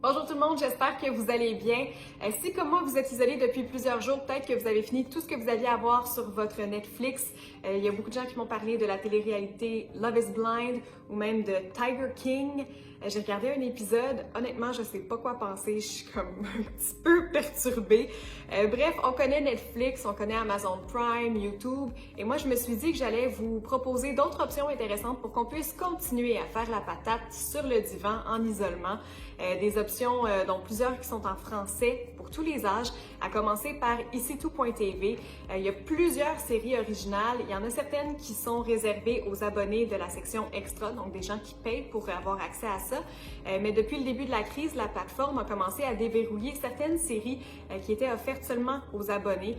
Bonjour tout le monde, j'espère que vous allez bien. Si comme moi vous êtes isolé depuis plusieurs jours, peut-être que vous avez fini tout ce que vous aviez à voir sur votre Netflix. Il y a beaucoup de gens qui m'ont parlé de la télé-réalité Love is Blind ou même de Tiger King. J'ai regardé un épisode, honnêtement je sais pas quoi penser, je suis comme un petit peu perturbée. Bref, on connaît Netflix, on connaît Amazon Prime, YouTube et moi je me suis dit que j'allais vous proposer d'autres options intéressantes pour qu'on puisse continuer à faire la patate sur le divan en isolement. Des options dont plusieurs qui sont en français pour tous les âges, à commencer par ici-tout.tv. Il y a plusieurs séries originales. Il y en a certaines qui sont réservées aux abonnés de la section extra, donc des gens qui payent pour avoir accès à ça. Mais depuis le début de la crise, la plateforme a commencé à déverrouiller certaines séries qui étaient offertes seulement aux abonnés,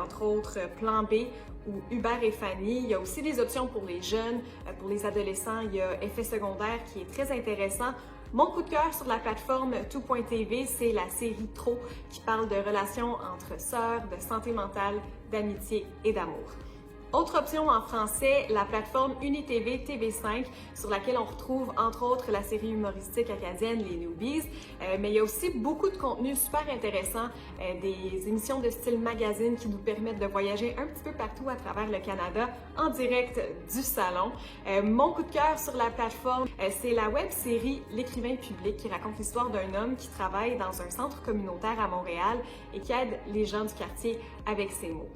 entre autres Plan B ou Hubert et Fanny. Il y a aussi des options pour les jeunes, pour les adolescents. Il y a Effet secondaire qui est très intéressant. Mon coup de cœur sur la plateforme tout.tv, c'est la série Trop qui parle de relations entre sœurs, de santé mentale, d'amitié et d'amour. Autre option en français, la plateforme UniTV TV5 sur laquelle on retrouve entre autres la série humoristique acadienne Les Newbies, mais il y a aussi beaucoup de contenu super intéressant, des émissions de style magazine qui nous permettent de voyager un petit peu partout à travers le Canada en direct du salon. Mon coup de cœur sur la plateforme, c'est la web-série L'écrivain public qui raconte l'histoire d'un homme qui travaille dans un centre communautaire à Montréal et qui aide les gens du quartier avec ses mots.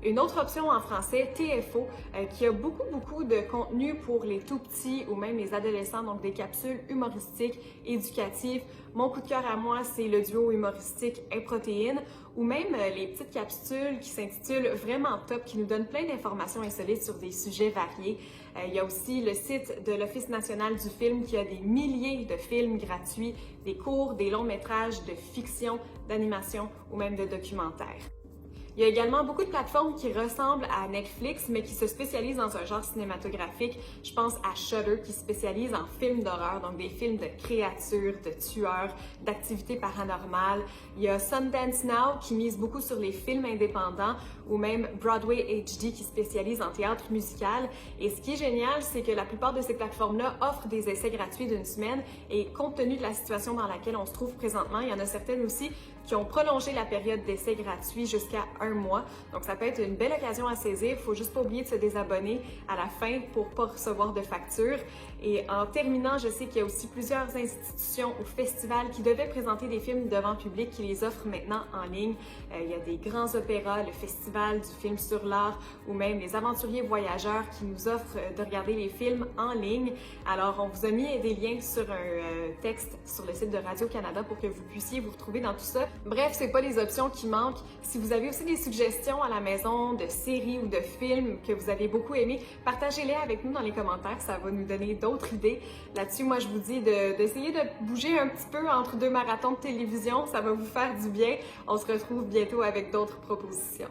Une autre option en français, TFO, qui a beaucoup de contenu pour les tout-petits ou même les adolescents, donc des capsules humoristiques, éducatives. Mon coup de cœur à moi, c'est le duo humoristique Improtéine ou même les petites capsules qui s'intitulent Vraiment Top, qui nous donnent plein d'informations insolites sur des sujets variés. Il y a aussi le site de l'Office national du film qui a des milliers de films gratuits, des courts, des longs métrages de fiction, d'animation ou même de documentaires. Il y a également beaucoup de plateformes qui ressemblent à Netflix, mais qui se spécialisent dans un genre cinématographique. Je pense à Shudder, qui se spécialise en films d'horreur, donc des films de créatures, de tueurs, d'activités paranormales. Il y a Sundance Now, qui mise beaucoup sur les films indépendants, ou même Broadway HD, qui spécialise en théâtre musical. Et ce qui est génial, c'est que la plupart de ces plateformes-là offrent des essais gratuits d'une semaine, et compte tenu de la situation dans laquelle on se trouve présentement, il y en a certaines aussi qui ont prolongé la période d'essai gratuit jusqu'à un mois. Donc, ça peut être une belle occasion à saisir. Il faut juste pas oublier de se désabonner à la fin pour pas recevoir de facture. Et en terminant, je sais qu'il y a aussi plusieurs institutions ou festivals qui devaient présenter des films devant public qui les offrent maintenant en ligne. Il y a des grands opéras, le Festival du film sur l'art ou même les aventuriers voyageurs qui nous offrent de regarder les films en ligne. Alors, on vous a mis des liens sur un texte sur le site de Radio-Canada pour que vous puissiez vous retrouver dans tout ça. Bref, c'est pas les options qui manquent. Si vous avez aussi des suggestions à la maison de séries ou de films que vous avez beaucoup aimés, partagez-les avec nous dans les commentaires, ça va nous donner d'autres idées. Là-dessus, moi je vous dis d'essayer de bouger un petit peu entre deux marathons de télévision, ça va vous faire du bien. On se retrouve bientôt avec d'autres propositions.